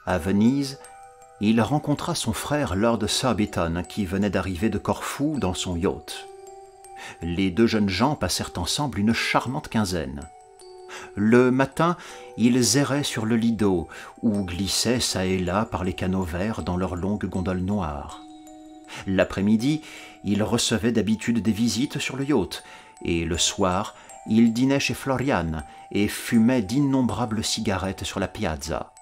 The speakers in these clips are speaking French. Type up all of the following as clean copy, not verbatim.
À Venise, il rencontra son frère Lord Surbiton qui venait d'arriver de Corfou dans son yacht. Les deux jeunes gens passèrent ensemble une charmante quinzaine. Le matin, ils erraient sur le Lido, ou glissaient çà et là par les canaux verts dans leurs longues gondoles noires. L'après-midi, ils recevaient d'habitude des visites sur le yacht, et le soir, ils dînaient chez Florian et fumaient d'innombrables cigarettes sur la piazza.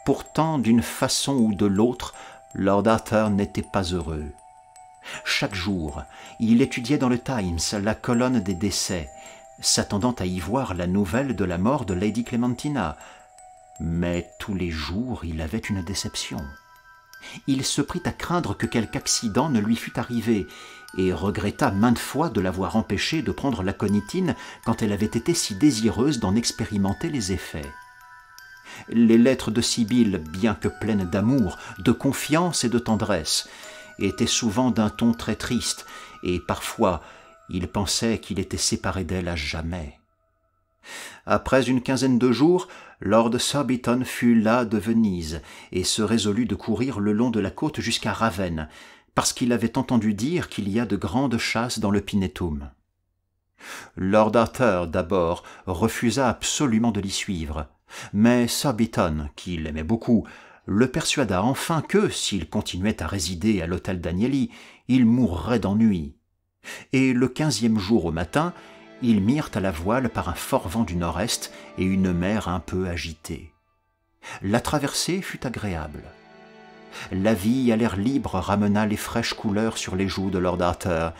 Pourtant, d'une façon ou de l'autre, Lord Arthur n'était pas heureux. Chaque jour, il étudiait dans le Times la colonne des décès, s'attendant à y voir la nouvelle de la mort de Lady Clementina. Mais tous les jours, il avait une déception. Il se prit à craindre que quelque accident ne lui fût arrivé, et regretta maintes fois de l'avoir empêchée de prendre l'aconitine quand elle avait été si désireuse d'en expérimenter les effets. Les lettres de Sibylle, bien que pleines d'amour, de confiance et de tendresse, étaient souvent d'un ton très triste, et parfois il pensait qu'il était séparé d'elle à jamais. Après une quinzaine de jours, Lord Surbiton fut las de Venise et se résolut de courir le long de la côte jusqu'à Ravenne, parce qu'il avait entendu dire qu'il y a de grandes chasses dans le Pinetum. Lord Arthur, d'abord, refusa absolument de l'y suivre, mais Surbiton, qui l'aimait beaucoup, le persuada enfin que, s'il continuait à résider à l'hôtel d'Agnelli, il mourrait d'ennui. Et le 15e jour au matin, ils mirent à la voile par un fort vent du nord-est et une mer un peu agitée. La traversée fut agréable. La vie à l'air libre ramena les fraîches couleurs sur les joues de Lord Arthur,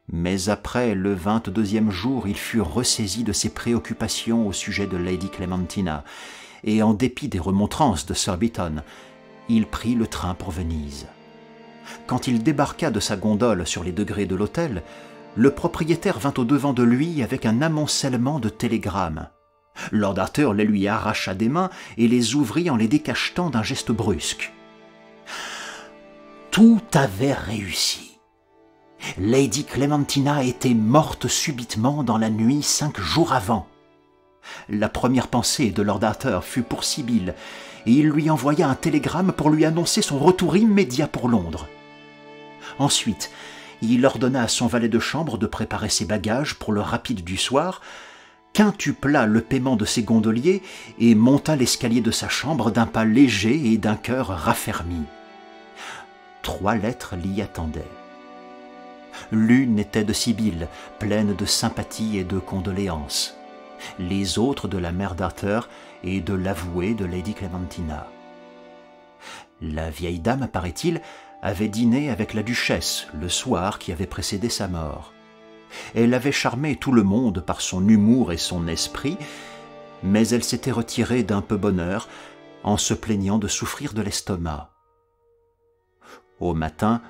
mais après le 22e jour, il fut ressaisi de ses préoccupations au sujet de Lady Clementina, et en dépit des remontrances de Surbiton, il prit le train pour Venise. Quand il débarqua de sa gondole sur les degrés de l'hôtel, le propriétaire vint au-devant de lui avec un amoncellement de télégrammes. Lord Arthur les lui arracha des mains et les ouvrit en les décachetant d'un geste brusque. Tout avait réussi. Lady Clementina était morte subitement dans la nuit 5 jours avant. La première pensée de Lord Arthur fut pour Sibylle, et il lui envoya un télégramme pour lui annoncer son retour immédiat pour Londres. Ensuite, il ordonna à son valet de chambre de préparer ses bagages pour le rapide du soir, quintupla le paiement de ses gondoliers et monta l'escalier de sa chambre d'un pas léger et d'un cœur raffermi. 3 lettres l'y attendaient. L'une était de Sibylle, pleine de sympathie et de condoléances. Les autres de la mère d'Arthur et de l'avoué de Lady Clementina. La vieille dame, paraît-il, avait dîné avec la duchesse le soir qui avait précédé sa mort. Elle avait charmé tout le monde par son humour et son esprit, mais elle s'était retirée d'un peu bonheur en se plaignant de souffrir de l'estomac. Au matin,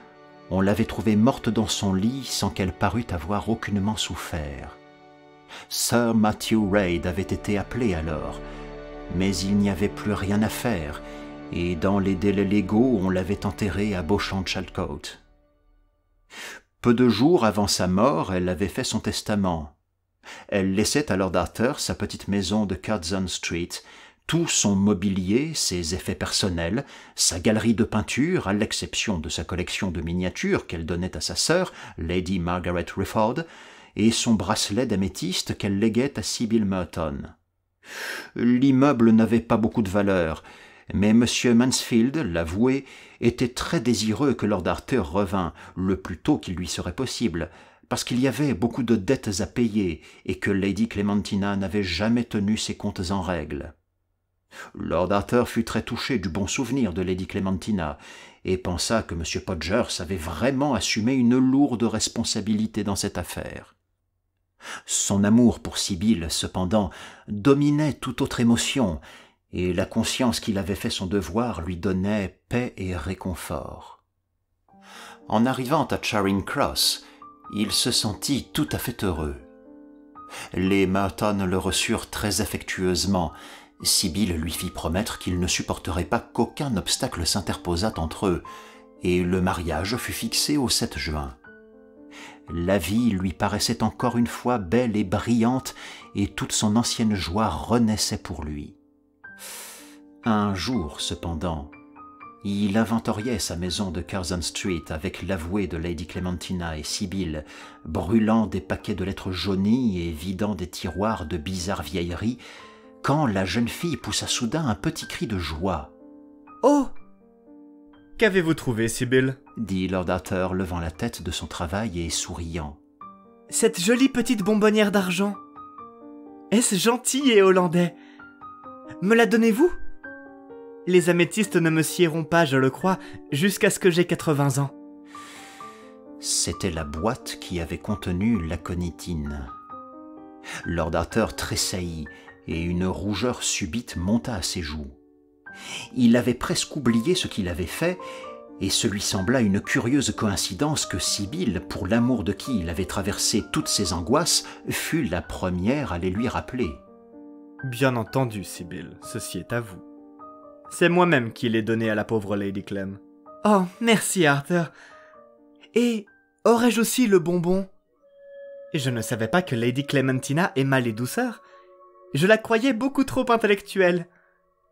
on l'avait trouvée morte dans son lit sans qu'elle parût avoir aucunement souffert. Sir Matthew Reid avait été appelé alors, mais il n'y avait plus rien à faire, et dans les délais légaux, on l'avait enterrée à Beauchamp-Chalcote. Peu de jours avant sa mort, elle avait fait son testament. Elle laissait à Lord Arthur sa petite maison de Curzon Street, tout son mobilier, ses effets personnels, sa galerie de peinture, à l'exception de sa collection de miniatures qu'elle donnait à sa sœur, Lady Margaret Rufford, et son bracelet d'améthyste qu'elle léguait à Sibylle Merton. L'immeuble n'avait pas beaucoup de valeur, mais M. Mansfield, l'avoué, était très désireux que Lord Arthur revînt le plus tôt qu'il lui serait possible, parce qu'il y avait beaucoup de dettes à payer et que Lady Clementina n'avait jamais tenu ses comptes en règle. Lord Arthur fut très touché du bon souvenir de Lady Clementina et pensa que M. Podgers avait vraiment assumé une lourde responsabilité dans cette affaire. Son amour pour Sibylle, cependant, dominait toute autre émotion, et la conscience qu'il avait fait son devoir lui donnait paix et réconfort. En arrivant à Charing Cross, il se sentit tout à fait heureux. Les Merton le reçurent très affectueusement. Sibylle lui fit promettre qu'il ne supporterait pas qu'aucun obstacle s'interposât entre eux, et le mariage fut fixé au 7 juin. La vie lui paraissait encore une fois belle et brillante, et toute son ancienne joie renaissait pour lui. Un jour, cependant, il inventoriait sa maison de Curzon Street avec l'avoué de Lady Clementina et Sibyl, brûlant des paquets de lettres jaunies et vidant des tiroirs de bizarres vieilleries, quand la jeune fille poussa soudain un petit cri de joie. « Oh ! Qu'avez-vous trouvé, Sibyl » dit Lord Arthur, levant la tête de son travail et souriant. « Cette jolie petite bonbonnière d'argent. Est-ce gentil et hollandais? Me la donnez-vous? Les améthystes ne me siéront pas, je le crois, jusqu'à ce que j'aie 80 ans. » C'était la boîte qui avait contenu l'aconitine. Lord Arthur tressaillit et une rougeur subite monta à ses joues. Il avait presque oublié ce qu'il avait fait, et ce lui sembla une curieuse coïncidence que Sibyl, pour l'amour de qui il avait traversé toutes ses angoisses, fût la première à les lui rappeler. « Bien entendu, Sibyl, ceci est à vous. C'est moi-même qui l'ai donné à la pauvre Lady Clem. »« Oh, merci, Arthur. Et aurais-je aussi le bonbon? Je ne savais pas que Lady Clementina aimât les douceurs. Je la croyais beaucoup trop intellectuelle. »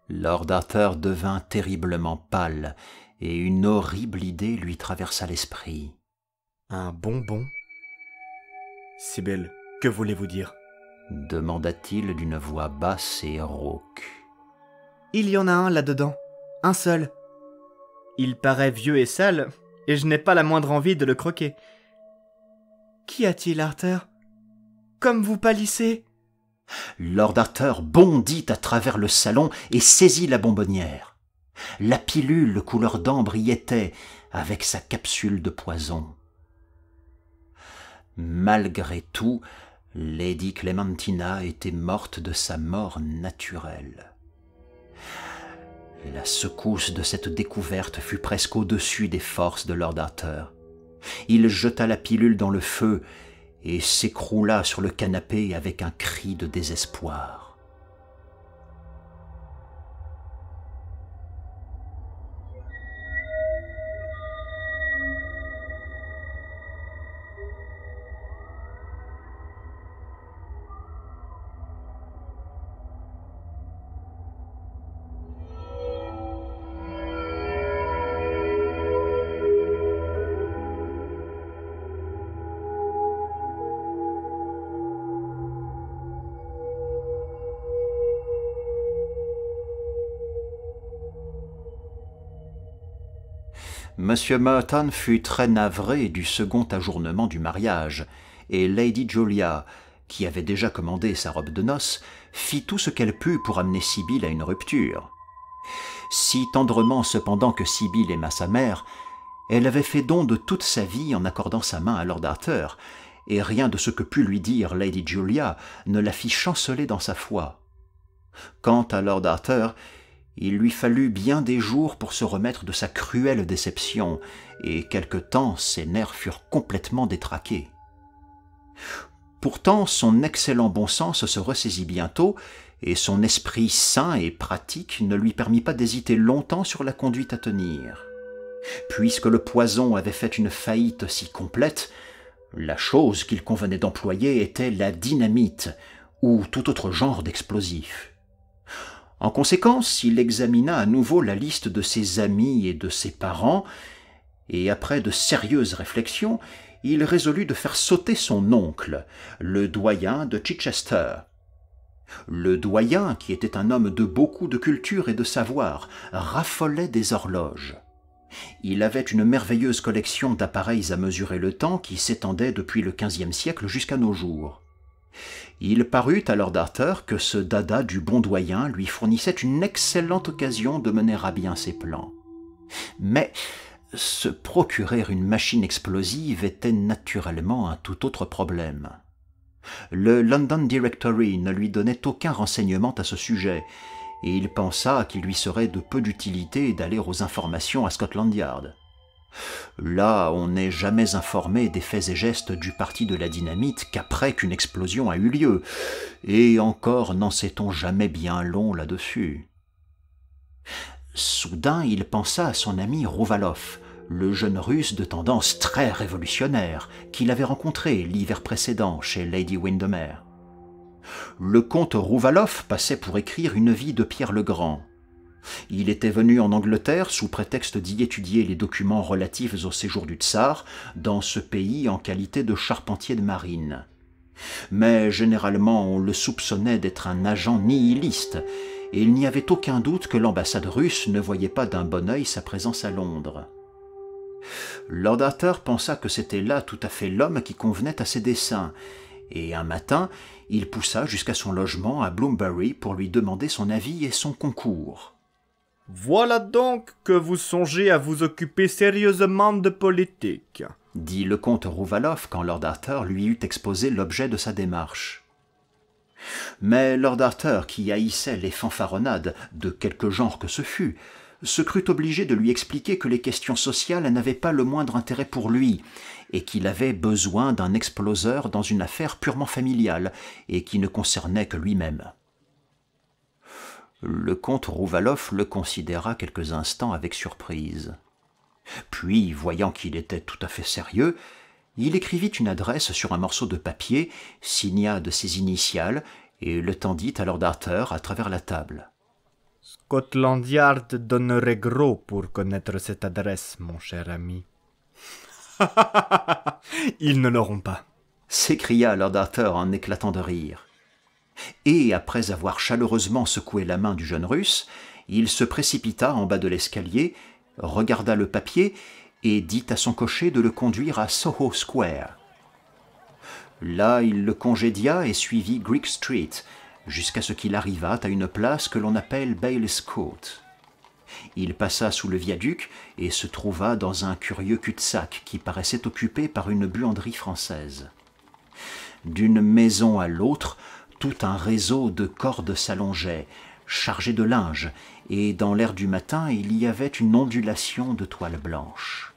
Lord Arthur devint terriblement pâle, et une horrible idée lui traversa l'esprit. « Un bonbon? Sibyl, que voulez-vous dire? » demanda-t-il d'une voix basse et rauque. « Il y en a un là-dedans, un seul. Il paraît vieux et sale, et je n'ai pas la moindre envie de le croquer. Qu'y a-t-il, Arthur? Comme vous pâlissez ?» Lord Arthur bondit à travers le salon et saisit la bonbonnière. La pilule couleur d'ambre y était, avec sa capsule de poison. Malgré tout, Lady Clementina était morte de sa mort naturelle. La secousse de cette découverte fut presque au-dessus des forces de Lord Arthur. Il jeta la pilule dans le feu et s'écroula sur le canapé avec un cri de désespoir. Monsieur Merton fut très navré du second ajournement du mariage, et Lady Julia, qui avait déjà commandé sa robe de noces, fit tout ce qu'elle put pour amener Sibyl à une rupture. Si tendrement cependant que Sibyl aima sa mère, elle avait fait don de toute sa vie en accordant sa main à Lord Arthur, et rien de ce que put lui dire Lady Julia ne la fit chanceler dans sa foi. Quant à Lord Arthur, il lui fallut bien des jours pour se remettre de sa cruelle déception, et quelque temps ses nerfs furent complètement détraqués. Pourtant, son excellent bon sens se ressaisit bientôt, et son esprit sain et pratique ne lui permit pas d'hésiter longtemps sur la conduite à tenir. Puisque le poison avait fait une faillite si complète, la chose qu'il convenait d'employer était la dynamite, ou tout autre genre d'explosif. En conséquence, il examina à nouveau la liste de ses amis et de ses parents, et après de sérieuses réflexions, il résolut de faire sauter son oncle, le doyen de Chichester. Le doyen, qui était un homme de beaucoup de culture et de savoir, raffolait des horloges. Il avait une merveilleuse collection d'appareils à mesurer le temps qui s'étendait depuis le XVe siècle jusqu'à nos jours. Il parut à Lord Arthur que ce dada du bon doyen lui fournissait une excellente occasion de mener à bien ses plans. Mais se procurer une machine explosive était naturellement un tout autre problème. Le London Directory ne lui donnait aucun renseignement à ce sujet, et il pensa qu'il lui serait de peu d'utilité d'aller aux informations à Scotland Yard. Là, on n'est jamais informé des faits et gestes du parti de la dynamite qu'après qu'une explosion a eu lieu, et encore n'en sait-on jamais bien long là-dessus. Soudain, il pensa à son ami Rouvalov, le jeune russe de tendance très révolutionnaire qu'il avait rencontré l'hiver précédent chez Lady Windermere. Le comte Rouvalov passait pour écrire une vie de Pierre le Grand. Il était venu en Angleterre sous prétexte d'y étudier les documents relatifs au séjour du tsar dans ce pays en qualité de charpentier de marine. Mais généralement on le soupçonnait d'être un agent nihiliste, et il n'y avait aucun doute que l'ambassade russe ne voyait pas d'un bon œil sa présence à Londres. Lord Arthur pensa que c'était là tout à fait l'homme qui convenait à ses desseins, et un matin, il poussa jusqu'à son logement à Bloomsbury pour lui demander son avis et son concours. « Voilà donc que vous songez à vous occuper sérieusement de politique, » dit le comte Rouvaloff quand Lord Arthur lui eut exposé l'objet de sa démarche. Mais Lord Arthur, qui haïssait les fanfaronnades, de quelque genre que ce fût, se crut obligé de lui expliquer que les questions sociales n'avaient pas le moindre intérêt pour lui, et qu'il avait besoin d'un exploseur dans une affaire purement familiale, et qui ne concernait que lui-même. Le comte Rouvaloff le considéra quelques instants avec surprise. Puis, voyant qu'il était tout à fait sérieux, il écrivit une adresse sur un morceau de papier, signa de ses initiales et le tendit à Lord Arthur à travers la table. « Scotland Yard donnerait gros pour connaître cette adresse, mon cher ami. »« Ils ne l'auront pas. » s'écria Lord Arthur en éclatant de rire. Et, après avoir chaleureusement secoué la main du jeune Russe, il se précipita en bas de l'escalier, regarda le papier et dit à son cocher de le conduire à Soho Square. Là, il le congédia et suivit Greek Street, jusqu'à ce qu'il arrivât à une place que l'on appelle Bailey's Court. Il passa sous le viaduc et se trouva dans un curieux cul-de-sac qui paraissait occupé par une buanderie française. D'une maison à l'autre, tout un réseau de cordes s'allongeait, chargé de linge, et dans l'air du matin il y avait une ondulation de toile blanche.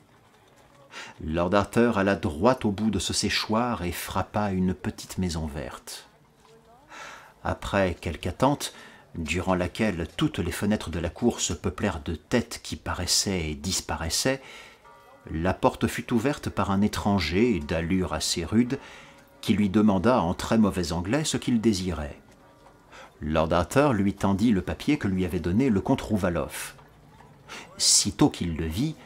Lord Arthur alla droit au bout de ce séchoir et frappa à une petite maison verte. Après quelque attente, durant laquelle toutes les fenêtres de la cour se peuplèrent de têtes qui paraissaient et disparaissaient, la porte fut ouverte par un étranger d'allure assez rude, qui lui demanda en très mauvais anglais ce qu'il désirait. Lord Arthur lui tendit le papier que lui avait donné le comte Rouvaloff. Sitôt qu'il le vit,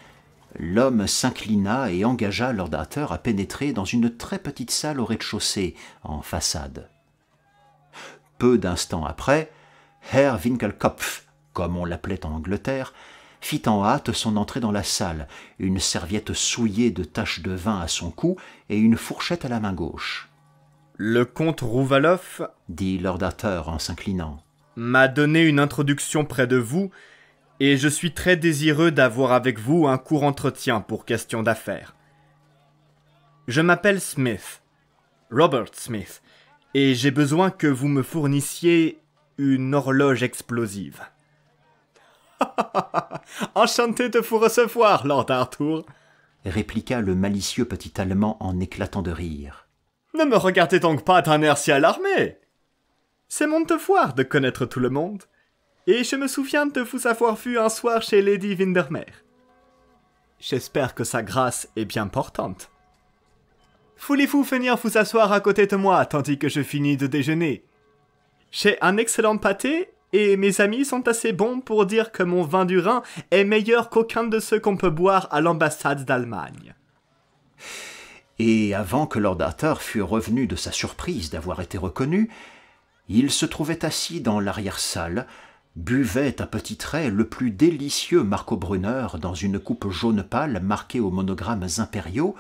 l'homme s'inclina et engagea Lord Arthur à pénétrer dans une très petite salle au rez-de-chaussée, en façade. Peu d'instants après, Herr Winkelkopf, comme on l'appelait en Angleterre, fit en hâte son entrée dans la salle, une serviette souillée de taches de vin à son cou et une fourchette à la main gauche. « Le comte Rouvaloff, » dit Lord Arthur en s'inclinant, « m'a donné une introduction près de vous, et je suis très désireux d'avoir avec vous un court entretien pour question d'affaires. Je m'appelle Smith, Robert Smith, et j'ai besoin que vous me fournissiez une horloge explosive. » « Enchanté de vous recevoir, Lord Arthur, » répliqua le malicieux petit Allemand en éclatant de rire. « Ne me regardez donc pas d'un air si alarmé. C'est mon devoir de connaître tout le monde, et je me souviens de vous avoir vu un soir chez Lady Windermere. J'espère que sa grâce est bien portante. Voulez-vous venir vous asseoir à côté de moi tandis que je finis de déjeuner? J'ai un excellent pâté, et mes amis sont assez bons pour dire que mon vin du Rhin est meilleur qu'aucun de ceux qu'on peut boire à l'ambassade d'Allemagne. » Et avant que Lord Arthur fût revenu de sa surprise d'avoir été reconnu, il se trouvait assis dans l'arrière-salle, buvait à petits traits le plus délicieux Marcobrunner dans une coupe jaune pâle marquée aux monogrammes impériaux,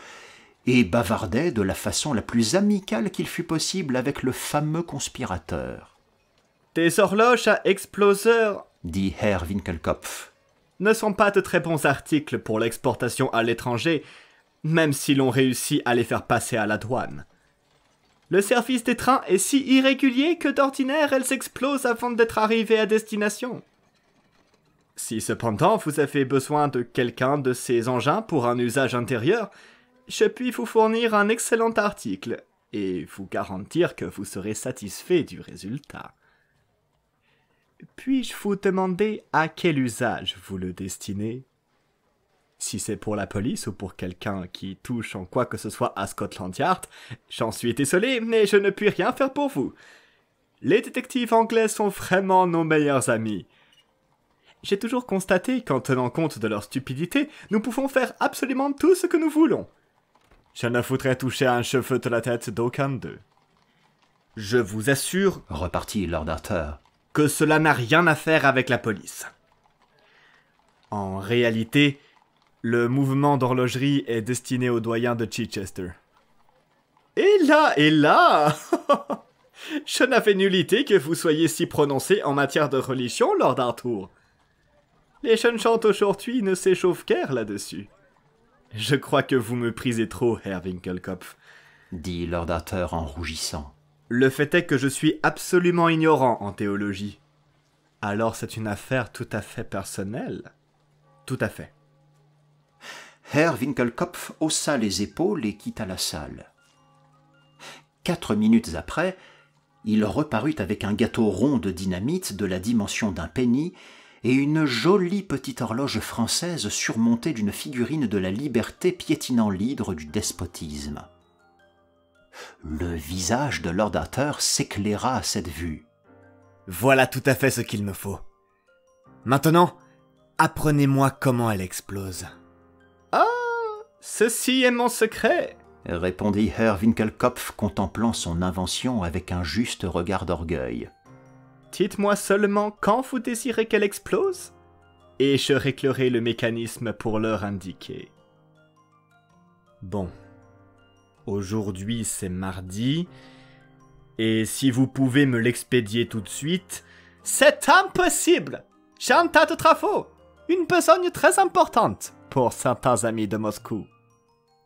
et bavardait de la façon la plus amicale qu'il fût possible avec le fameux conspirateur. « Des horloges à exploseur, » dit Herr Winkelkopf, « ne sont pas de très bons articles pour l'exportation à l'étranger, même si l'on réussit à les faire passer à la douane. Le service des trains est si irrégulier que d'ordinaire elles explosent avant d'être arrivées à destination. Si cependant vous avez besoin de quelqu'un de ces engins pour un usage intérieur, je puis vous fournir un excellent article et vous garantir que vous serez satisfait du résultat. Puis-je vous demander à quel usage vous le destinez? Si c'est pour la police ou pour quelqu'un qui touche en quoi que ce soit à Scotland Yard, j'en suis désolé, mais je ne puis rien faire pour vous. Les détectives anglais sont vraiment nos meilleurs amis. J'ai toujours constaté qu'en tenant compte de leur stupidité, nous pouvons faire absolument tout ce que nous voulons. Je ne voudrais toucher un cheveu de la tête d'aucun d'eux. Je vous assure, repartit Lord Arthur, que cela n'a rien à faire avec la police. En réalité, le mouvement d'horlogerie est destiné au doyen de Chichester. Et là Je n'avais nulle idée que vous soyez si prononcé en matière de religion, Lord Arthur. Les jeunes gens d'aujourd'hui ne s'échauffent guère là-dessus. Je crois que vous me prisez trop, Herr Winkelkopf, dit Lord Arthur en rougissant. Le fait est que je suis absolument ignorant en théologie. Alors c'est une affaire tout à fait personnelle. Tout à fait. Herr Winkelkopf haussa les épaules et quitta la salle. 4 minutes après, il reparut avec un gâteau rond de dynamite de la dimension d'un penny et une jolie petite horloge française surmontée d'une figurine de la liberté piétinant l'hydre du despotisme. Le visage de Lord Arthur s'éclaira à cette vue. Voilà tout à fait ce qu'il me faut. Maintenant, apprenez-moi comment elle explose. Ah, ceci est mon secret, répondit Herr Winkelkopf, contemplant son invention avec un juste regard d'orgueil. Dites-moi seulement quand vous désirez qu'elle explose, et je réglerai le mécanisme pour l'heure indiquée. Bon. Aujourd'hui, c'est mardi, et si vous pouvez me l'expédier tout de suite... C'est impossible! J'ai un tas de travaux, une besogne très importante pour certains amis de Moscou.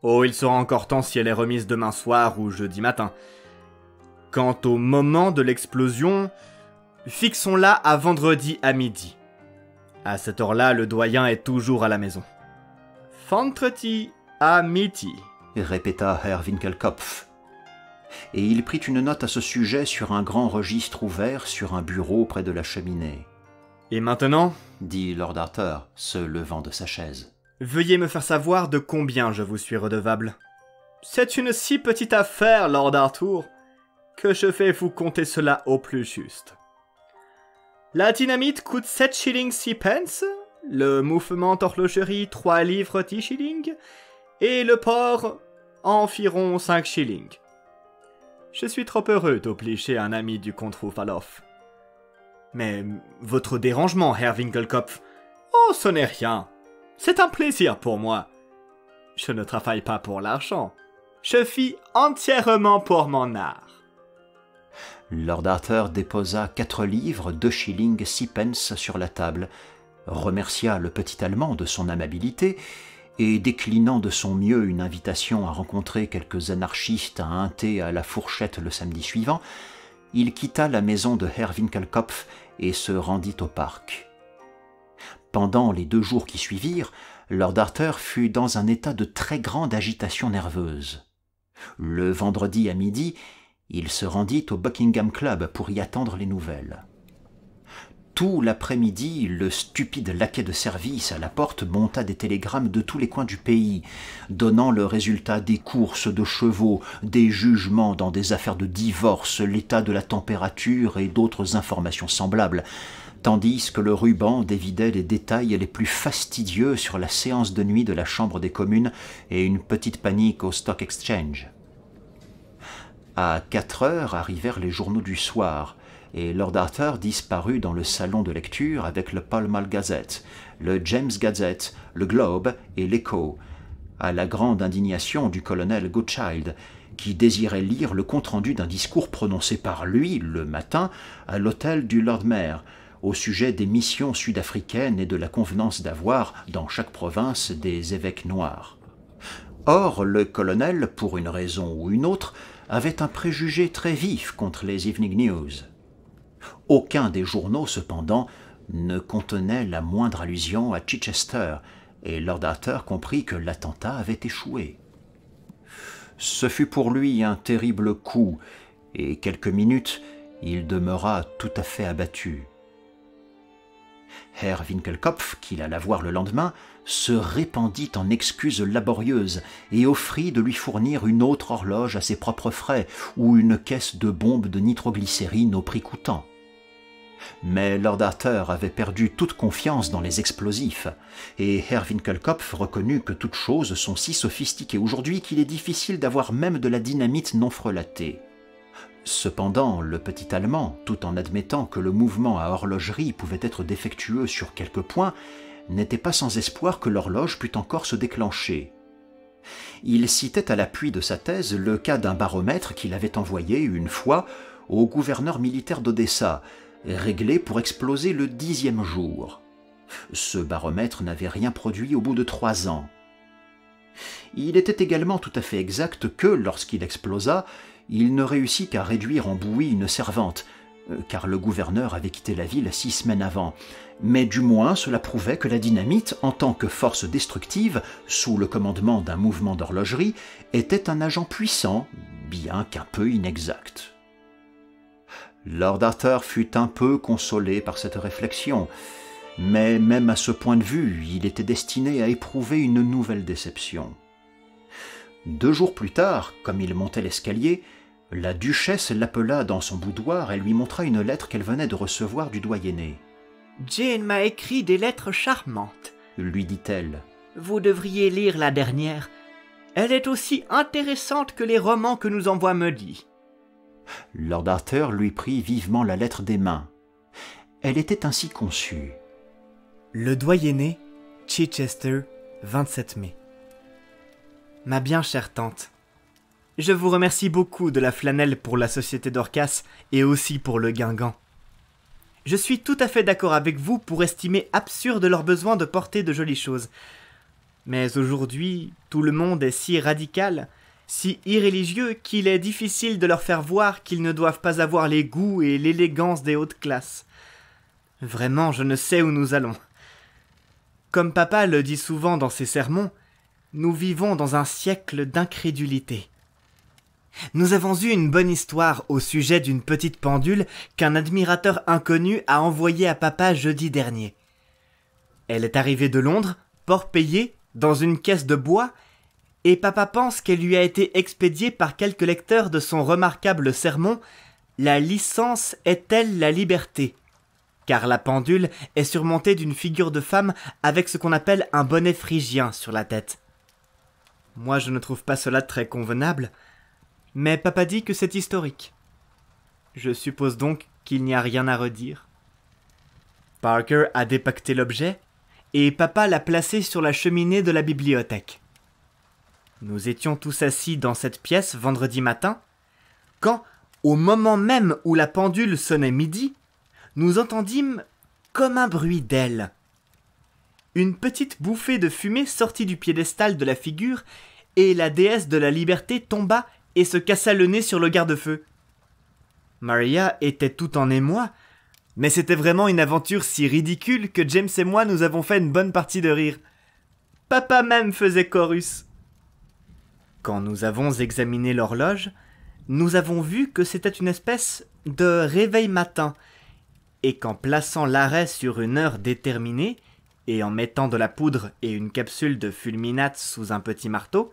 Oh, il sera encore temps si elle est remise demain soir ou jeudi matin. Quant au moment de l'explosion... Fixons-la à vendredi à midi. À cette heure-là, le doyen est toujours à la maison. Vendredi à midi, répéta Herr Winkelkopf. Et il prit une note à ce sujet sur un grand registre ouvert sur un bureau près de la cheminée. Et maintenant, dit Lord Arthur, se levant de sa chaise, veuillez me faire savoir de combien je vous suis redevable. C'est une si petite affaire, Lord Arthur, que je vais vous compter cela au plus juste. La dynamite coûte 7 shillings 6 pence, le mouvement d'horlogerie 3 livres 10 shillings, et le port environ 5 shillings. Je suis trop heureux d'obliger un ami du comte Roufaloff. Mais votre dérangement, Herr Winkelkopf, oh, ce n'est rien. C'est un plaisir pour moi. Je ne travaille pas pour l'argent. Je vis entièrement pour mon art. Lord Arthur déposa 4 livres 2 shillings 6 pence sur la table, remercia le petit Allemand de son amabilité et, déclinant de son mieux une invitation à rencontrer quelques anarchistes à un thé à la fourchette le samedi suivant, il quitta la maison de Herr Winkelkopf et se rendit au parc. Pendant les 2 jours qui suivirent, Lord Arthur fut dans un état de très grande agitation nerveuse. Le vendredi à midi, il se rendit au Buckingham Club pour y attendre les nouvelles. Tout l'après-midi, le stupide laquais de service à la porte monta des télégrammes de tous les coins du pays, donnant le résultat des courses de chevaux, des jugements dans des affaires de divorce, l'état de la température et d'autres informations semblables, tandis que le ruban dévidait les détails les plus fastidieux sur la séance de nuit de la Chambre des communes et une petite panique au Stock Exchange. À 4 heures arrivèrent les journaux du soir, et Lord Arthur disparut dans le salon de lecture avec le Pall Mall Gazette, le James Gazette, le Globe et l'Echo, à la grande indignation du colonel Goodchild, qui désirait lire le compte-rendu d'un discours prononcé par lui, le matin, à l'hôtel du Lord Mayor, au sujet des missions sud-africaines et de la convenance d'avoir, dans chaque province, des évêques noirs. Or, le colonel, pour une raison ou une autre, avait un préjugé très vif contre les Evening News. Aucun des journaux, cependant, ne contenait la moindre allusion à Chichester, et Lord Arthur comprit que l'attentat avait échoué. Ce fut pour lui un terrible coup, et quelques minutes, il demeura tout à fait abattu. Herr Winkelkopf, qu'il alla voir le lendemain, se répandit en excuses laborieuses et offrit de lui fournir une autre horloge à ses propres frais ou une caisse de bombes de nitroglycérine au prix coûtant. Mais Lord Arthur avait perdu toute confiance dans les explosifs, et Herr Winkelkopf reconnut que toutes choses sont si sophistiquées aujourd'hui qu'il est difficile d'avoir même de la dynamite non frelatée. Cependant, le petit Allemand, tout en admettant que le mouvement à horlogerie pouvait être défectueux sur quelques points, n'était pas sans espoir que l'horloge pût encore se déclencher. Il citait à l'appui de sa thèse le cas d'un baromètre qu'il avait envoyé une fois au gouverneur militaire d'Odessa, réglé pour exploser le 10e jour. Ce baromètre n'avait rien produit au bout de 3 ans. Il était également tout à fait exact que, lorsqu'il explosa, il ne réussit qu'à réduire en bouillie une servante, car le gouverneur avait quitté la ville 6 semaines avant. Mais du moins cela prouvait que la dynamite, en tant que force destructive, sous le commandement d'un mouvement d'horlogerie, était un agent puissant, bien qu'un peu inexact. Lord Arthur fut un peu consolé par cette réflexion, mais même à ce point de vue, il était destiné à éprouver une nouvelle déception. 2 jours plus tard, comme il montait l'escalier, la duchesse l'appela dans son boudoir et lui montra une lettre qu'elle venait de recevoir du doyenné. « Jane m'a écrit des lettres charmantes, lui dit-elle. Vous devriez lire la dernière. Elle est aussi intéressante que les romans que nous envoie Muddy. » Lord Arthur lui prit vivement la lettre des mains. Elle était ainsi conçue. Le doyenné, Chichester, 27 mai. Ma bien chère tante, je vous remercie beaucoup de la flanelle pour la société Dorcas et aussi pour le guingamp. Je suis tout à fait d'accord avec vous pour estimer absurde leur besoin de porter de jolies choses. Mais aujourd'hui, tout le monde est si radical, si irréligieux qu'il est difficile de leur faire voir qu'ils ne doivent pas avoir les goûts et l'élégance des hautes classes. Vraiment, je ne sais où nous allons. Comme papa le dit souvent dans ses sermons, nous vivons dans un siècle d'incrédulité. Nous avons eu une bonne histoire au sujet d'une petite pendule qu'un admirateur inconnu a envoyée à papa jeudi dernier. Elle est arrivée de Londres, port payé, dans une caisse de bois, et papa pense qu'elle lui a été expédiée par quelques lecteurs de son remarquable sermon « La licence est-elle la liberté ?» car la pendule est surmontée d'une figure de femme avec ce qu'on appelle un bonnet phrygien sur la tête. Moi, je ne trouve pas cela très convenable, mais papa dit que c'est historique. Je suppose donc qu'il n'y a rien à redire. Parker a dépaqueté l'objet, et papa l'a placé sur la cheminée de la bibliothèque. Nous étions tous assis dans cette pièce vendredi matin, quand, au moment même où la pendule sonnait midi, nous entendîmes comme un bruit d'ailes. Une petite bouffée de fumée sortit du piédestal de la figure, et la déesse de la liberté tomba et se cassa le nez sur le garde-feu. Maria était tout en émoi, mais c'était vraiment une aventure si ridicule que James et moi nous avons fait une bonne partie de rire. Papa même faisait chorus. Quand nous avons examiné l'horloge, nous avons vu que c'était une espèce de réveil matin, et qu'en plaçant l'arrêt sur une heure déterminée, et en mettant de la poudre et une capsule de fulminate sous un petit marteau,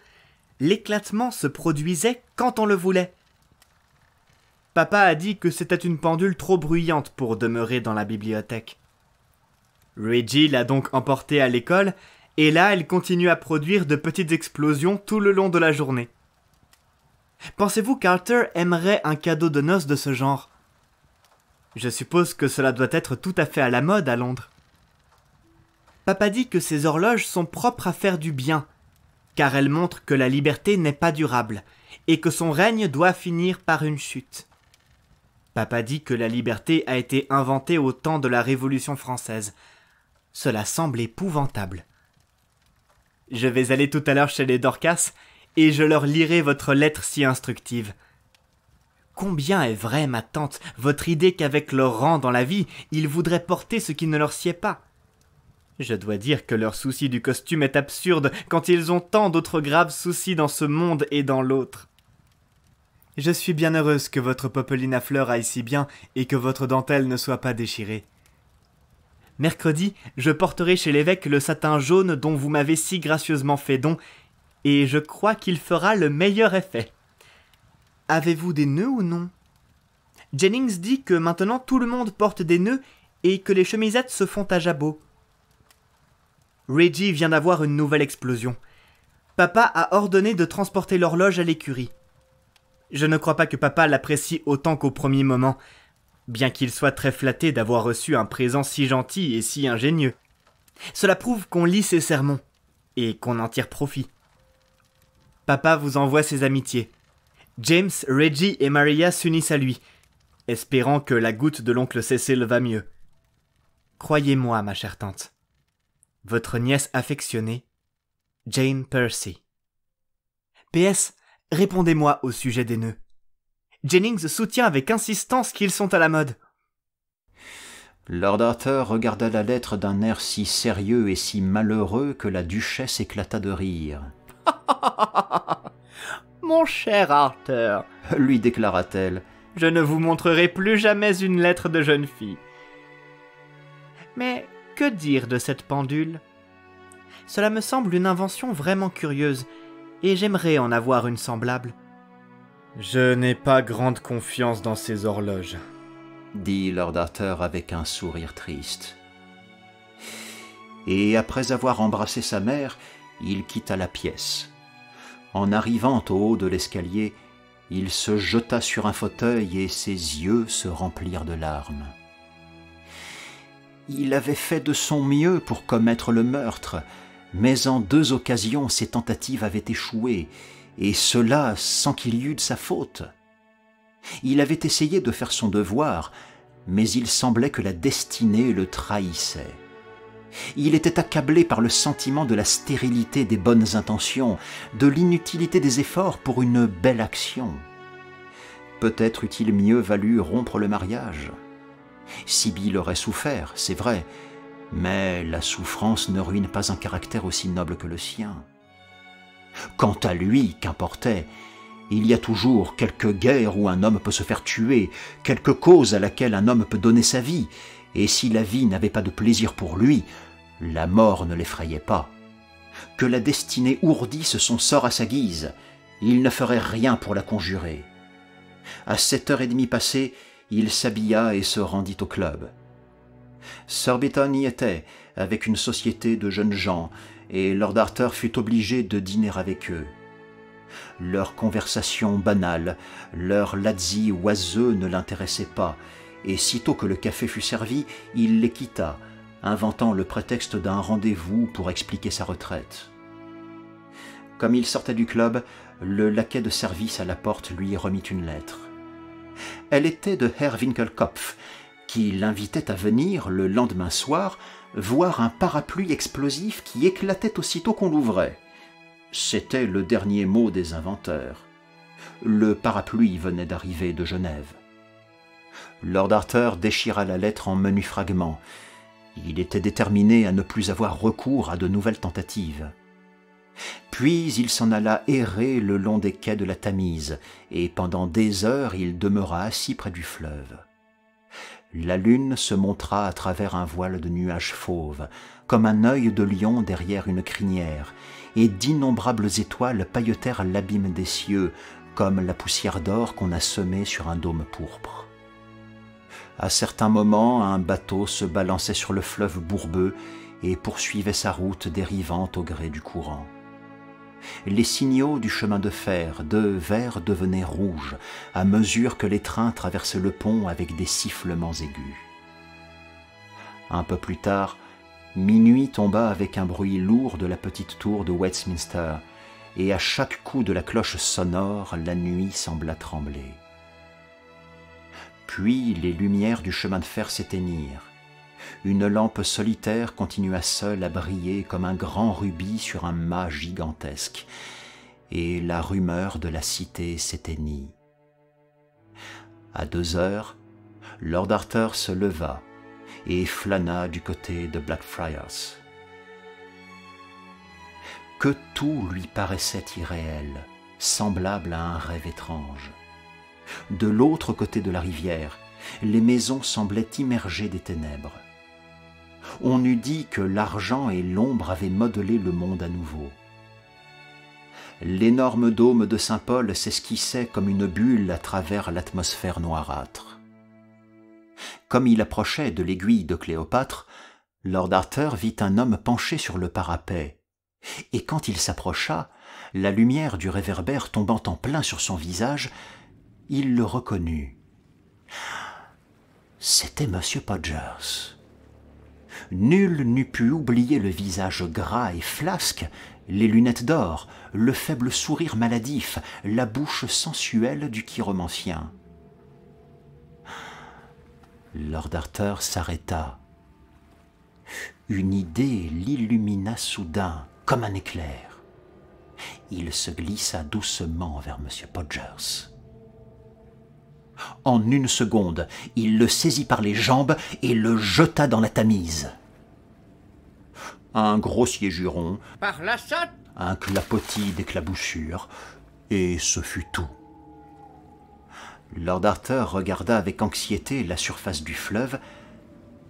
l'éclatement se produisait quand on le voulait. Papa a dit que c'était une pendule trop bruyante pour demeurer dans la bibliothèque. Reggie l'a donc emportée à l'école, et là elle continue à produire de petites explosions tout le long de la journée. Pensez-vous qu'Arthur aimerait un cadeau de noces de ce genre ? Je suppose que cela doit être tout à fait à la mode à Londres. Papa dit que ces horloges sont propres à faire du bien, car elles montrent que la liberté n'est pas durable, et que son règne doit finir par une chute. Papa dit que la liberté a été inventée au temps de la Révolution française. Cela semble épouvantable. Je vais aller tout à l'heure chez les Dorcas, et je leur lirai votre lettre si instructive. Combien est vrai, ma tante, votre idée qu'avec leur rang dans la vie, ils voudraient porter ce qui ne leur sied pas. Je dois dire que leur souci du costume est absurde quand ils ont tant d'autres graves soucis dans ce monde et dans l'autre. Je suis bien heureuse que votre popeline à fleurs aille si bien et que votre dentelle ne soit pas déchirée. Mercredi, je porterai chez l'évêque le satin jaune dont vous m'avez si gracieusement fait don, et je crois qu'il fera le meilleur effet. Avez-vous des nœuds ou non ? Jennings dit que maintenant tout le monde porte des nœuds et que les chemisettes se font à jabot. Reggie vient d'avoir une nouvelle explosion. Papa a ordonné de transporter l'horloge à l'écurie. Je ne crois pas que papa l'apprécie autant qu'au premier moment, bien qu'il soit très flatté d'avoir reçu un présent si gentil et si ingénieux. Cela prouve qu'on lit ses sermons et qu'on en tire profit. Papa vous envoie ses amitiés. James, Reggie et Maria s'unissent à lui, espérant que la goutte de l'oncle Cecil va mieux. Croyez-moi, ma chère tante. Votre nièce affectionnée, Jane Percy. PS, répondez-moi au sujet des nœuds. Jennings soutient avec insistance qu'ils sont à la mode. Lord Arthur regarda la lettre d'un air si sérieux et si malheureux que la duchesse éclata de rire. « Mon cher Arthur, lui déclara-t-elle, je ne vous montrerai plus jamais une lettre de jeune fille. Mais que dire de cette pendule? Cela me semble une invention vraiment curieuse, et j'aimerais en avoir une semblable. » « Je n'ai pas grande confiance dans ces horloges, » dit Lord Arthur avec un sourire triste. Et après avoir embrassé sa mère, il quitta la pièce. En arrivant au haut de l'escalier, il se jeta sur un fauteuil et ses yeux se remplirent de larmes. Il avait fait de son mieux pour commettre le meurtre, mais en 2 occasions ses tentatives avaient échoué, et cela sans qu'il y eût de sa faute. Il avait essayé de faire son devoir, mais il semblait que la destinée le trahissait. Il était accablé par le sentiment de la stérilité des bonnes intentions, de l'inutilité des efforts pour une belle action. Peut-être eût-il mieux valu rompre le mariage. Sibylle aurait souffert, c'est vrai, mais la souffrance ne ruine pas un caractère aussi noble que le sien. Quant à lui, qu'importait, il y a toujours quelque guerre où un homme peut se faire tuer, quelque cause à laquelle un homme peut donner sa vie, et si la vie n'avait pas de plaisir pour lui, la mort ne l'effrayait pas. Que la destinée ourdisse son sort à sa guise, il ne ferait rien pour la conjurer. À 7h30 passées, il s'habilla et se rendit au club. Surbiton y était, avec une société de jeunes gens, et Lord Arthur fut obligé de dîner avec eux. Leur conversation banale, leur lazzi oiseux ne l'intéressaient pas, et sitôt que le café fut servi, il les quitta, inventant le prétexte d'un rendez-vous pour expliquer sa retraite. Comme il sortait du club, le laquais de service à la porte lui remit une lettre. Elle était de Herr Winkelkopf, qui l'invitait à venir, le lendemain soir, voir un parapluie explosif qui éclatait aussitôt qu'on l'ouvrait. C'était le dernier mot des inventeurs. Le parapluie venait d'arriver de Genève. Lord Arthur déchira la lettre en menus fragments. Il était déterminé à ne plus avoir recours à de nouvelles tentatives. Puis il s'en alla errer le long des quais de la Tamise, et pendant des heures il demeura assis près du fleuve. La lune se montra à travers un voile de nuages fauves, comme un œil de lion derrière une crinière, et d'innombrables étoiles pailletèrent l'abîme des cieux, comme la poussière d'or qu'on a semée sur un dôme pourpre. À certains moments, un bateau se balançait sur le fleuve bourbeux et poursuivait sa route dérivante au gré du courant. Les signaux du chemin de fer, de vert, devenaient rouges à mesure que les trains traversaient le pont avec des sifflements aigus. Un peu plus tard, minuit tomba avec un bruit lourd de la petite tour de Westminster, et à chaque coup de la cloche sonore, la nuit sembla trembler. Puis les lumières du chemin de fer s'éteignirent. Une lampe solitaire continua seule à briller comme un grand rubis sur un mât gigantesque, et la rumeur de la cité s'éteignit. À 2 heures, Lord Arthur se leva et flâna du côté de Blackfriars. Que tout lui paraissait irréel, semblable à un rêve étrange. De l'autre côté de la rivière, les maisons semblaient immergées des ténèbres. On eût dit que l'argent et l'ombre avaient modelé le monde à nouveau. L'énorme dôme de Saint-Paul s'esquissait comme une bulle à travers l'atmosphère noirâtre. Comme il approchait de l'aiguille de Cléopâtre, Lord Arthur vit un homme penché sur le parapet, et quand il s'approcha, la lumière du réverbère tombant en plein sur son visage, il le reconnut. C'était M. Podgers. Nul n'eût pu oublier le visage gras et flasque, les lunettes d'or, le faible sourire maladif, la bouche sensuelle du chiromancien. Lord Arthur s'arrêta. Une idée l'illumina soudain, comme un éclair. Il se glissa doucement vers M. Podgers. En une seconde, il le saisit par les jambes et le jeta dans la Tamise. Un grossier juron, Par la chatte! un clapotis d'éclaboussures, et ce fut tout. Lord Arthur regarda avec anxiété la surface du fleuve,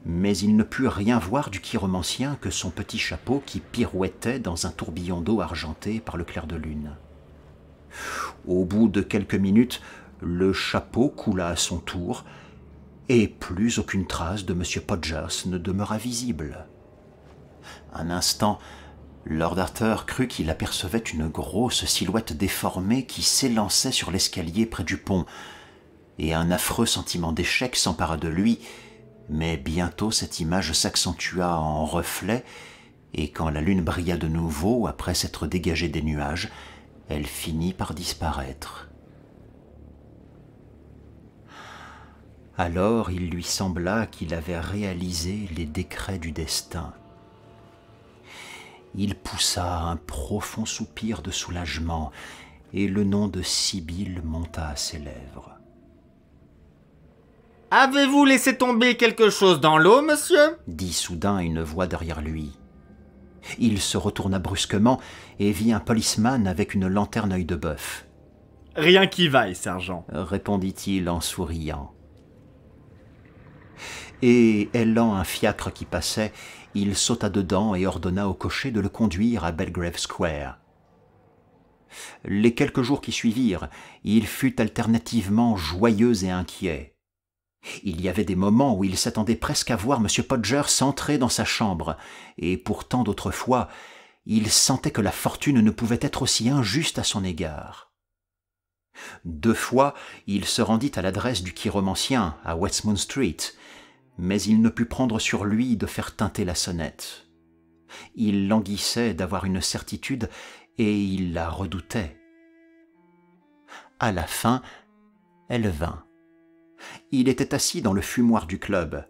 mais il ne put rien voir du chiromancien que son petit chapeau qui pirouettait dans un tourbillon d'eau argenté par le clair de lune. Au bout de quelques minutes, le chapeau coula à son tour, et plus aucune trace de M. Podgers ne demeura visible. Un instant, Lord Arthur crut qu'il apercevait une grosse silhouette déformée qui s'élançait sur l'escalier près du pont, et un affreux sentiment d'échec s'empara de lui, mais bientôt cette image s'accentua en reflet, et quand la lune brilla de nouveau après s'être dégagée des nuages, elle finit par disparaître. Alors il lui sembla qu'il avait réalisé les décrets du destin. Il poussa un profond soupir de soulagement, et le nom de Sibylle monta à ses lèvres. « Avez-vous laissé tomber quelque chose dans l'eau, monsieur ?» dit soudain une voix derrière lui. Il se retourna brusquement et vit un policeman avec une lanterne œil de bœuf. « Rien qui vaille, sergent. » répondit-il en souriant. Et, hélant un fiacre qui passait, il sauta dedans et ordonna au cocher de le conduire à Belgrave Square. Les quelques jours qui suivirent, il fut alternativement joyeux et inquiet. Il y avait des moments où il s'attendait presque à voir M. Podgers entrer dans sa chambre, et pourtant d'autres fois, il sentait que la fortune ne pouvait être aussi injuste à son égard. 2 fois, il se rendit à l'adresse du chiromancien à Westmount Street, mais il ne put prendre sur lui de faire tinter la sonnette. Il languissait d'avoir une certitude et il la redoutait. À la fin, elle vint. Il était assis dans le fumoir du club.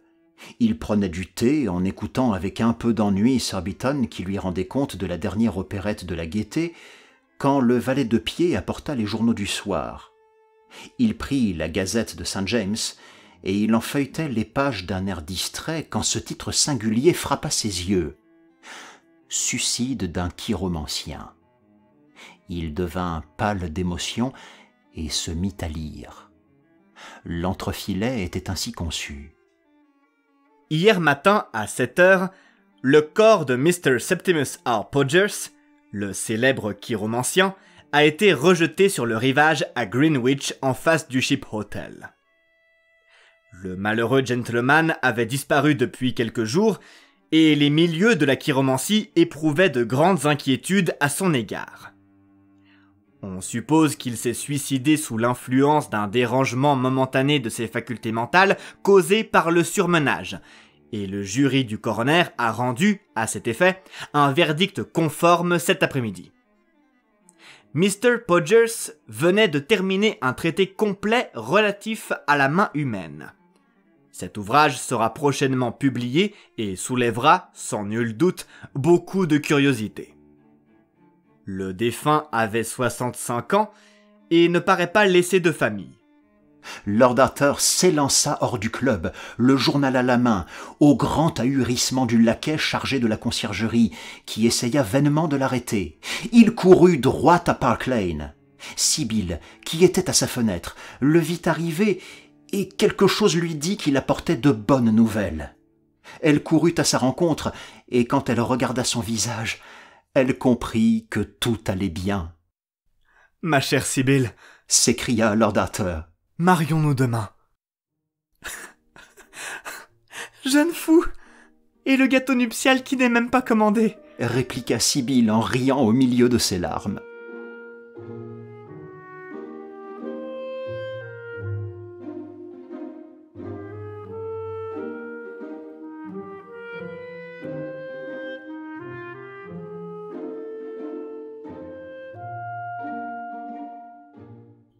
Il prenait du thé en écoutant avec un peu d'ennui Surbiton qui lui rendait compte de la dernière opérette de la Gaîté, quand le valet de pied apporta les journaux du soir. Il prit la Gazette de St. James et il en feuilletait les pages d'un air distrait quand ce titre singulier frappa ses yeux. Suicide d'un chiromancien. Il devint pâle d'émotion et se mit à lire. L'entrefilet était ainsi conçu. Hier matin, à 7 heures, le corps de Mr. Septimus R. Podgers, le célèbre chiromancien, a été rejeté sur le rivage à Greenwich en face du Ship Hotel. Le malheureux gentleman avait disparu depuis quelques jours et les milieux de la chiromancie éprouvaient de grandes inquiétudes à son égard. On suppose qu'il s'est suicidé sous l'influence d'un dérangement momentané de ses facultés mentales causé par le surmenage, et le jury du coroner a rendu, à cet effet, un verdict conforme cet après-midi. Mr. Podgers venait de terminer un traité complet relatif à la main humaine. Cet ouvrage sera prochainement publié et soulèvera, sans nul doute, beaucoup de curiosité. Le défunt avait 65 ans et ne paraît pas laisser de famille. Lord Arthur s'élança hors du club, le journal à la main, au grand ahurissement du laquais chargé de la conciergerie, qui essaya vainement de l'arrêter. Il courut droit à Park Lane. Sibylle, qui était à sa fenêtre, le vit arriver, et quelque chose lui dit qu'il apportait de bonnes nouvelles. Elle courut à sa rencontre, et quand elle regarda son visage, elle comprit que tout allait bien. « Ma chère Sibylle, s'écria Lord Arthur. marions-nous demain. » Jeune fou! Et le gâteau nuptial qui n'est même pas commandé! Répliqua Sibylle en riant au milieu de ses larmes.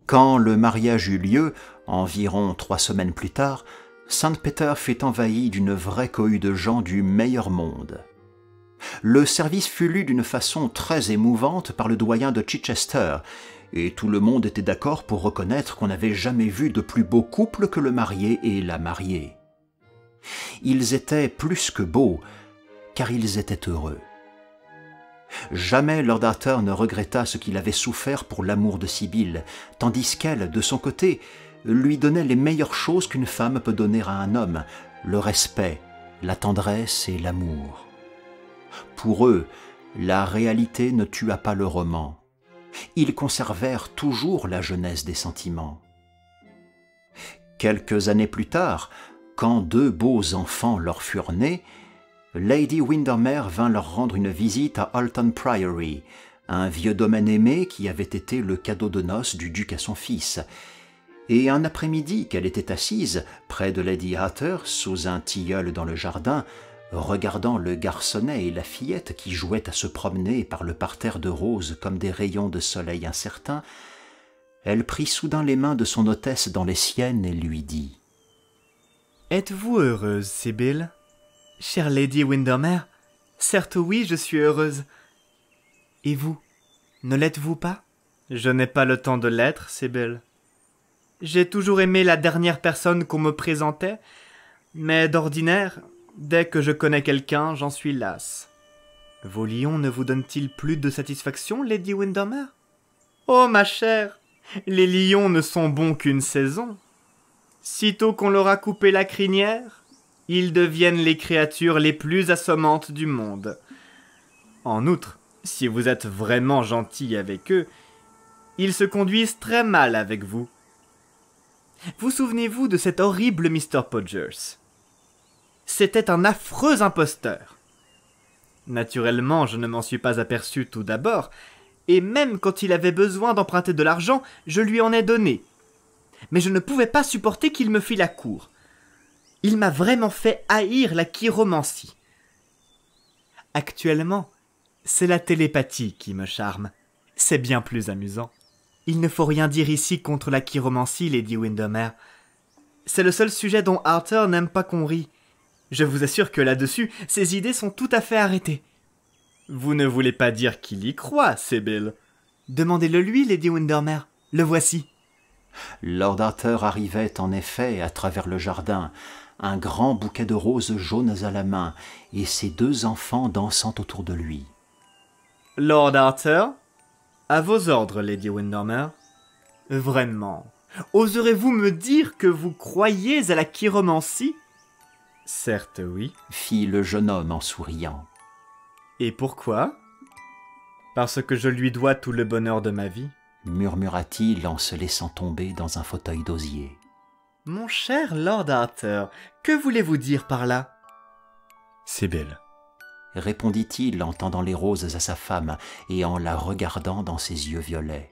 Quand le mariage eut lieu, environ 3 semaines plus tard, Saint-Péter fut envahi d'une vraie cohue de gens du meilleur monde. Le service fut lu d'une façon très émouvante par le doyen de Chichester, et tout le monde était d'accord pour reconnaître qu'on n'avait jamais vu de plus beau couple que le marié et la mariée. Ils étaient plus que beaux, car ils étaient heureux. Jamais Lord Arthur ne regretta ce qu'il avait souffert pour l'amour de Sibylle, tandis qu'elle, de son côté, lui donnait les meilleures choses qu'une femme peut donner à un homme, le respect, la tendresse et l'amour. Pour eux, la réalité ne tua pas le roman. Ils conservèrent toujours la jeunesse des sentiments. Quelques années plus tard, quand 2 beaux enfants leur furent nés, Lady Windermere vint leur rendre une visite à Alton Priory, un vieux domaine aimé qui avait été le cadeau de noces du duc à son fils. Et un après-midi qu'elle était assise, près de Lady Arthur, sous un tilleul dans le jardin, regardant le garçonnet et la fillette qui jouaient à se promener par le parterre de roses comme des rayons de soleil incertains, elle prit soudain les mains de son hôtesse dans les siennes et lui dit « Êtes-vous heureuse, Sibylle ? Chère Lady Windermere, certes oui, je suis heureuse. Et vous, ne l'êtes-vous pas ? Je n'ai pas le temps de l'être, Sibylle. J'ai toujours aimé la dernière personne qu'on me présentait, mais d'ordinaire, dès que je connais quelqu'un, j'en suis lasse. Vos lions ne vous donnent-ils plus de satisfaction, Lady Windermere ? Oh, ma chère, les lions ne sont bons qu'une saison. Sitôt qu'on leur a coupé la crinière, ils deviennent les créatures les plus assommantes du monde. En outre, si vous êtes vraiment gentil avec eux, ils se conduisent très mal avec vous. Vous souvenez-vous de cet horrible Mr. Podgers ? C'était un affreux imposteur. Naturellement, je ne m'en suis pas aperçu tout d'abord, et même quand il avait besoin d'emprunter de l'argent, je lui en ai donné. Mais je ne pouvais pas supporter qu'il me fît la cour. Il m'a vraiment fait haïr la chiromancie. Actuellement, c'est la télépathie qui me charme. C'est bien plus amusant. Il ne faut rien dire ici contre la chiromancie, Lady Windermere. C'est le seul sujet dont Arthur n'aime pas qu'on rie. Je vous assure que là-dessus, ses idées sont tout à fait arrêtées. Vous ne voulez pas dire qu'il y croit, Sibylle ? Demandez-le lui, Lady Windermere. Le voici. Lord Arthur arrivait en effet à travers le jardin, un grand bouquet de roses jaunes à la main, et ses 2 enfants dansant autour de lui. « Lord Arthur, à vos ordres, Lady Windermere. Vraiment, oserez-vous me dire que vous croyez à la chiromancie ? » ?»« Certes, oui. » fit le jeune homme en souriant. « Et pourquoi ? Parce que je lui dois tout le bonheur de ma vie. » murmura-t-il en se laissant tomber dans un fauteuil d'osier. « Mon cher Lord Arthur, que voulez-vous dire par là ?»« Sibylle, répondit-il en tendant les roses à sa femme et en la regardant dans ses yeux violets.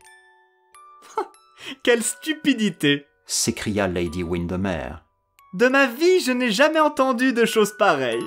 « Quelle stupidité !» s'écria Lady Windermere. « De ma vie, je n'ai jamais entendu de choses pareilles. »